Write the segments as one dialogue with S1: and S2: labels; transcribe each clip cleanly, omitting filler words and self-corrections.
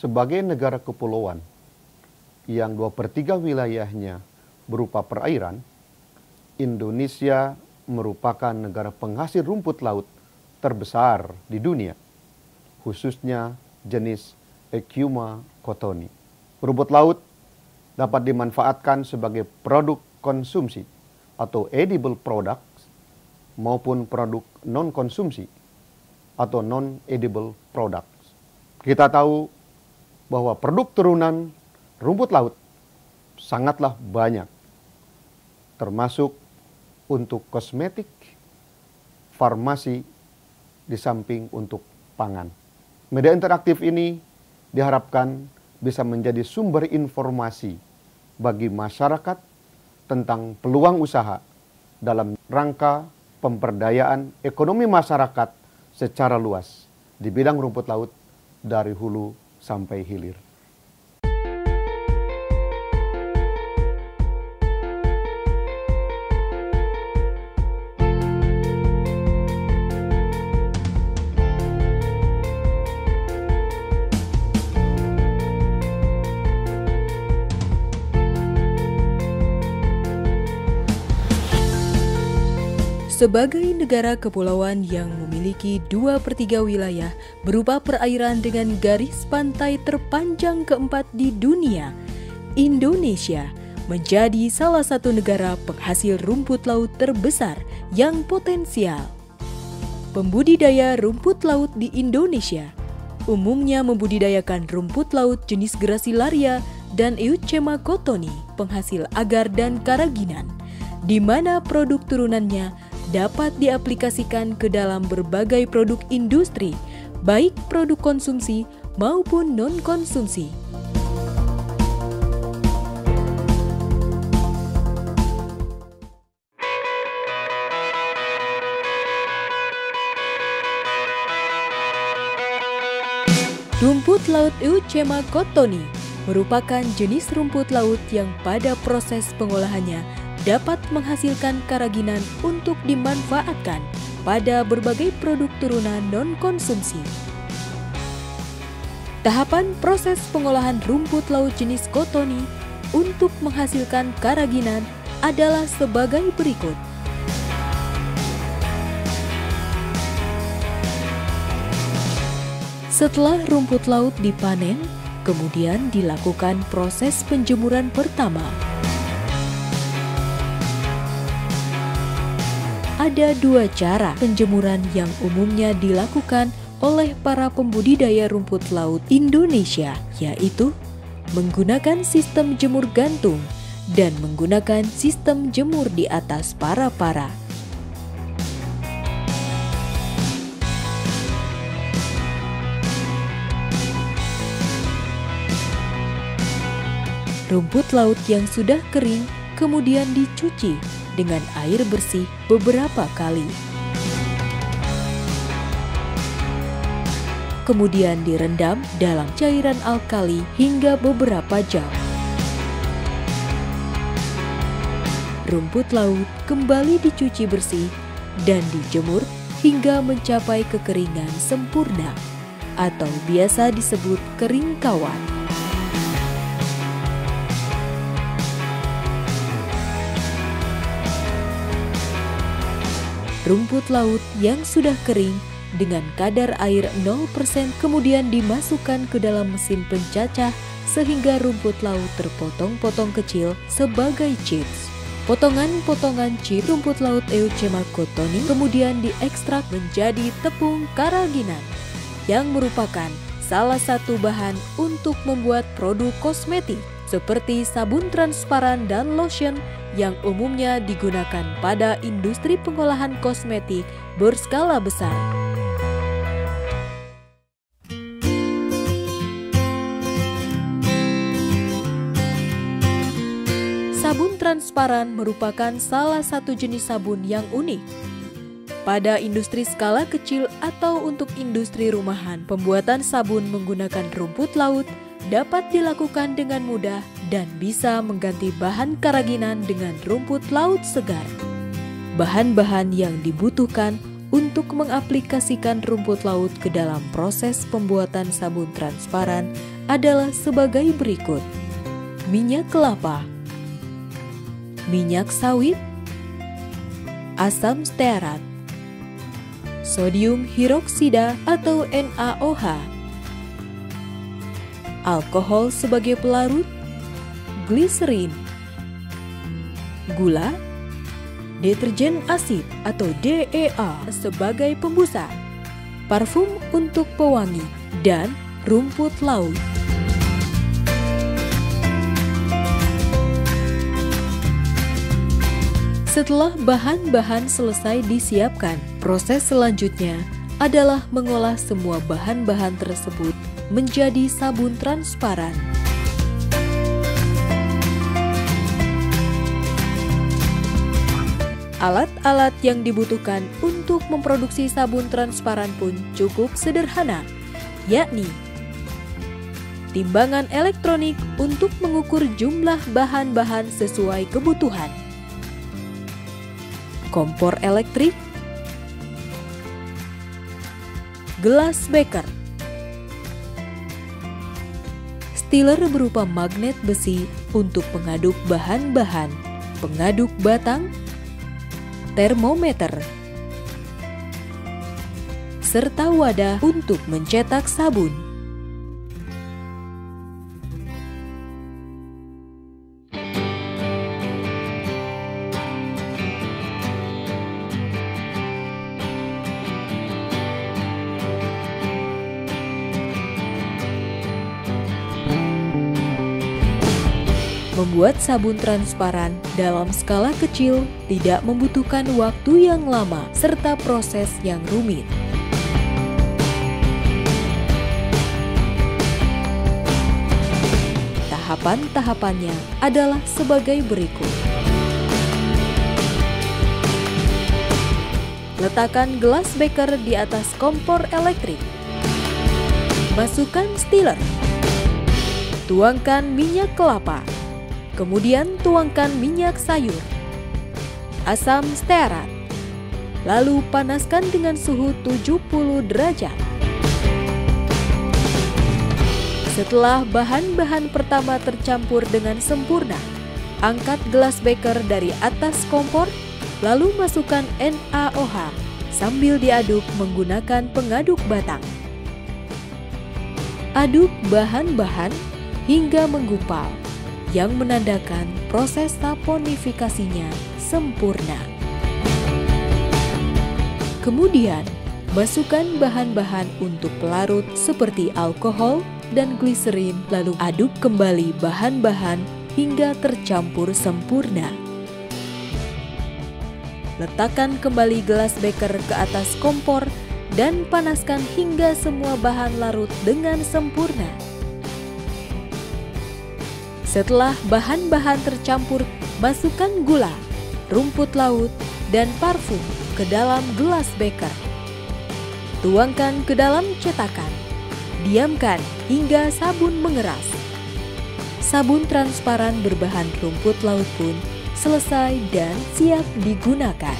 S1: sebagai negara kepulauan yang 2/3 wilayahnya berupa perairan, Indonesia merupakan negara penghasil rumput laut terbesar di dunia, khususnya jenis Echiuma cottoni. Rumput laut dapat dimanfaatkan sebagai produk konsumsi atau edible products maupun produk non-konsumsi atau non-edible products. Kita tahu bahwa produk turunan rumput laut sangatlah banyak, termasuk untuk kosmetik, farmasi, di samping untuk pangan. Media interaktif ini diharapkan bisa menjadi sumber informasi bagi masyarakat tentang peluang usaha dalam rangka pemberdayaan ekonomi masyarakat secara luas di bidang rumput laut dari hulu sampai hilir.
S2: Sebagai negara kepulauan yang memiliki 2/3 wilayah berupa perairan dengan garis pantai terpanjang keempat di dunia, Indonesia menjadi salah satu negara penghasil rumput laut terbesar yang potensial. Pembudidaya rumput laut di Indonesia umumnya membudidayakan rumput laut jenis Gracilaria dan Echiuma cottoni, penghasil agar dan karaginan, di mana produk turunannya dapat diaplikasikan ke dalam berbagai produk industri, baik produk konsumsi maupun non-konsumsi. Rumput laut Echiuma cottoni merupakan jenis rumput laut yang pada proses pengolahannya dapat menghasilkan karaginan untuk dimanfaatkan pada berbagai produk turunan non-konsumsi. Tahapan proses pengolahan rumput laut jenis cottoni untuk menghasilkan karaginan adalah sebagai berikut. Setelah rumput laut dipanen, kemudian dilakukan proses penjemuran pertama. Ada 2 cara penjemuran yang umumnya dilakukan oleh para pembudidaya rumput laut Indonesia, yaitu menggunakan sistem jemur gantung dan menggunakan sistem jemur di atas para-para. Rumput laut yang sudah kering kemudian dicuci dengan air bersih beberapa kali. Kemudian direndam dalam cairan alkali hingga beberapa jam. Rumput laut kembali dicuci bersih dan dijemur hingga mencapai kekeringan sempurna atau biasa disebut kering kawan. Rumput laut yang sudah kering dengan kadar air 0% kemudian dimasukkan ke dalam mesin pencacah sehingga rumput laut terpotong-potong kecil sebagai chips. Potongan-potongan chips rumput laut Echiuma cottoni kemudian diekstrak menjadi tepung karaginan yang merupakan salah satu bahan untuk membuat produk kosmetik seperti sabun transparan dan lotion yang umumnya digunakan pada industri pengolahan kosmetik berskala besar. Sabun transparan merupakan salah satu jenis sabun yang unik. Pada industri skala kecil atau untuk industri rumahan, pembuatan sabun menggunakan rumput laut dapat dilakukan dengan mudah dan bisa mengganti bahan karaginan dengan rumput laut segar. Bahan-bahan yang dibutuhkan untuk mengaplikasikan rumput laut ke dalam proses pembuatan sabun transparan adalah sebagai berikut: minyak kelapa, minyak sawit, asam stearat, sodium hidroksida atau NaOH, alkohol sebagai pelarut, gliserin, gula, deterjen asid atau DEA sebagai pembusa, parfum untuk pewangi, dan rumput laut. Setelah bahan-bahan selesai disiapkan, proses selanjutnya adalah mengolah semua bahan-bahan tersebut menjadi sabun transparan. Alat-alat yang dibutuhkan untuk memproduksi sabun transparan pun cukup sederhana, yakni timbangan elektronik untuk mengukur jumlah bahan-bahan sesuai kebutuhan, kompor elektrik, gelas beker, stiller berupa magnet besi untuk mengaduk bahan-bahan, pengaduk batang, termometer, serta wadah untuk mencetak sabun. Membuat sabun transparan dalam skala kecil tidak membutuhkan waktu yang lama serta proses yang rumit. Tahapan-tahapannya adalah sebagai berikut. Letakkan gelas beker di atas kompor elektrik. Masukkan stiller. Tuangkan minyak kelapa. Kemudian tuangkan minyak sayur, asam stearat, lalu panaskan dengan suhu 70 derajat. Setelah bahan-bahan pertama tercampur dengan sempurna, angkat gelas beker dari atas kompor, lalu masukkan NaOH sambil diaduk menggunakan pengaduk batang. Aduk bahan-bahan hingga menggumpal, yang menandakan proses saponifikasinya sempurna. Kemudian, masukkan bahan-bahan untuk pelarut seperti alkohol dan gliserin, lalu aduk kembali bahan-bahan hingga tercampur sempurna. Letakkan kembali gelas beker ke atas kompor dan panaskan hingga semua bahan larut dengan sempurna. Setelah bahan-bahan tercampur, masukkan gula, rumput laut, dan parfum ke dalam gelas beker. Tuangkan ke dalam cetakan. Diamkan hingga sabun mengeras. Sabun transparan berbahan rumput laut pun selesai dan siap digunakan.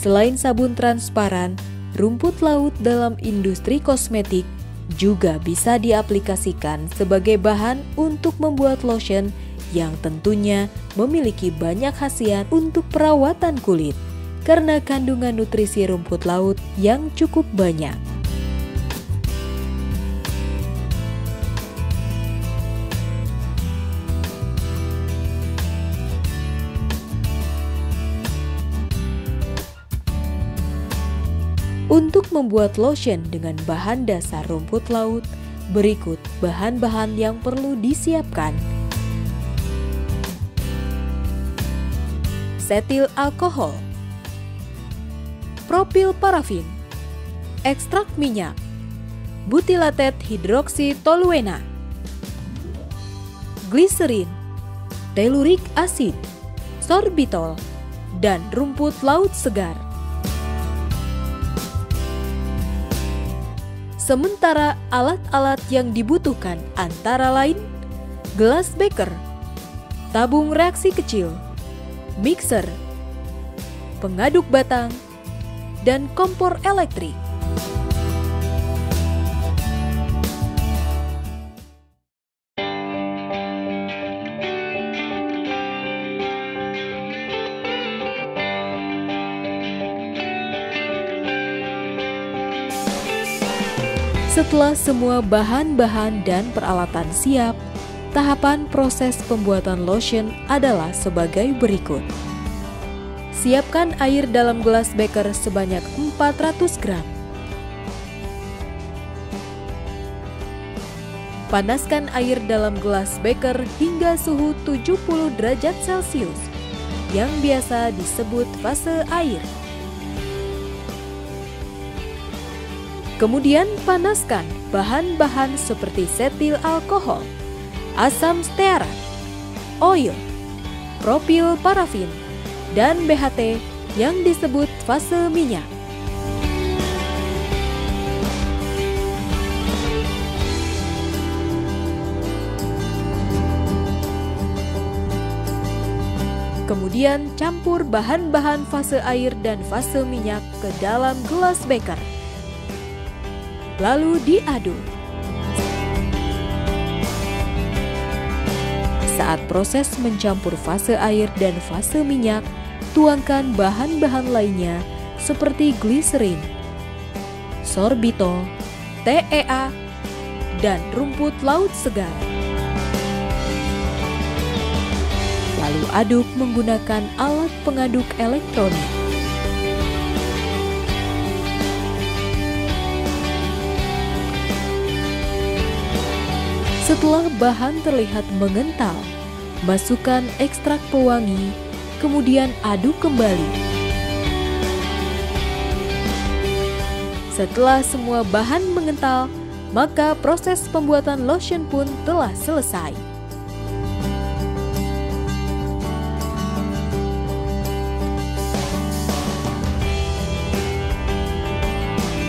S2: Selain sabun transparan, rumput laut dalam industri kosmetik juga bisa diaplikasikan sebagai bahan untuk membuat lotion yang tentunya memiliki banyak khasiat untuk perawatan kulit karena kandungan nutrisi rumput laut yang cukup banyak. Untuk membuat lotion dengan bahan dasar rumput laut, berikut bahan-bahan yang perlu disiapkan. Setil alkohol, propil parafin, ekstrak minyak, butilated hidroksitoluena, gliserin, telluric acid, sorbitol, dan rumput laut segar. Sementara alat-alat yang dibutuhkan antara lain gelas beker, tabung reaksi kecil, mixer, pengaduk batang, dan kompor elektrik. Setelah semua bahan-bahan dan peralatan siap, tahapan proses pembuatan lotion adalah sebagai berikut. Siapkan air dalam gelas beker sebanyak 400 gram. Panaskan air dalam gelas beker hingga suhu 70 derajat Celcius, yang biasa disebut fase air. Kemudian panaskan bahan-bahan seperti setil alkohol, asam stearat, oil, propil parafin, dan BHT yang disebut fase minyak. Kemudian campur bahan-bahan fase air dan fase minyak ke dalam gelas beker. Lalu diaduk. Saat proses mencampur fase air dan fase minyak, tuangkan bahan-bahan lainnya seperti gliserin, sorbitol, TEA, dan rumput laut segar. Lalu aduk menggunakan alat pengaduk elektronik. Setelah bahan terlihat mengental, masukkan ekstrak pewangi, kemudian aduk kembali. Setelah semua bahan mengental, maka proses pembuatan lotion pun telah selesai.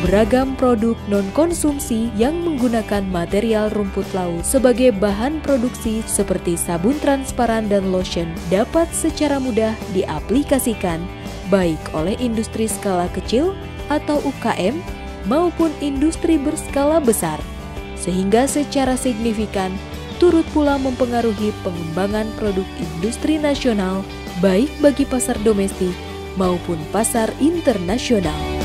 S2: Beragam produk non-konsumsi yang menggunakan material rumput laut sebagai bahan produksi seperti sabun transparan dan lotion dapat secara mudah diaplikasikan baik oleh industri skala kecil atau UKM maupun industri berskala besar, sehingga secara signifikan turut pula mempengaruhi pengembangan produk industri nasional baik bagi pasar domestik maupun pasar internasional.